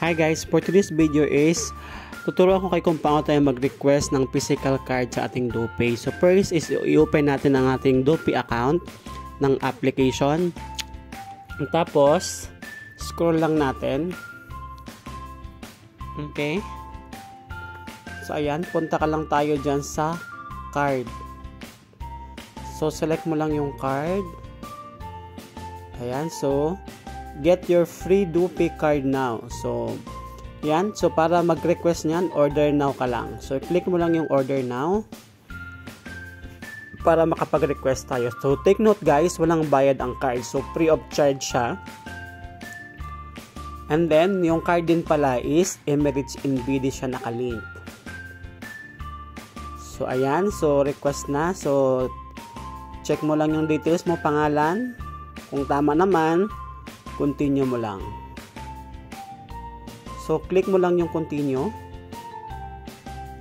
Hi guys, for today's video is tuturuan ko kayo kung paano tayo mag-request ng physical card sa ating DoPay. So first is i-open natin ang ating DoPay account ng application. Tapos scroll lang natin. Okay. So ayan, punta ka lang tayo dyan sa card. So select mo lang yung card. Ayan, so get your free DoPay card now. So yan, so para mag-request niyan, order now ka lang. So click mo lang yung order now para makapag-request tayo. So take note guys, walang bayad ang card. So free of charge siya. And then yung card din pala is Emirates NBD siya nakalink. So ayan, so request na. So check mo lang yung details mo, pangalan. Kung tama naman, continue mo lang. So click mo lang yung continue.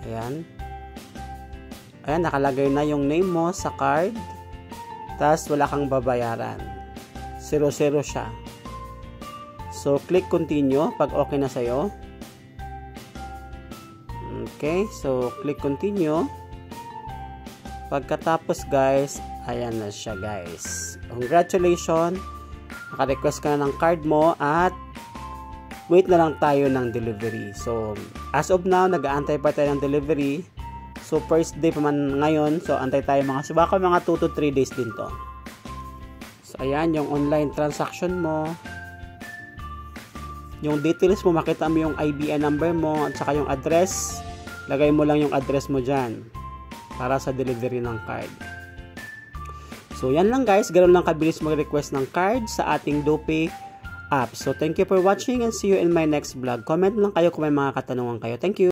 Ayan. Ayan, nakalagay na yung name mo sa card. Tapos wala kang babayaran. 0 siya. So click continue pag okay na sa'yo. Okay, so click continue. Pagkatapos guys, ayan na siya guys. Congratulations! Naka-request ka na ng card mo at wait na lang tayo ng delivery. So, as of now, nag-aantay pa tayo ng delivery. So, first day pa man ngayon. So, antay tayo baka mga 2 to 3 days din to. So, ayan, yung online transaction mo. Yung details mo, makita mo yung IBAN number mo at saka yung address. Lagay mo lang yung address mo dyan para sa delivery ng card. So, yan lang guys. Ganoon lang kabilis mag-request ng card sa ating DoPay app. So, thank you for watching and see you in my next vlog. Comment lang kayo kung may mga katanungan kayo. Thank you!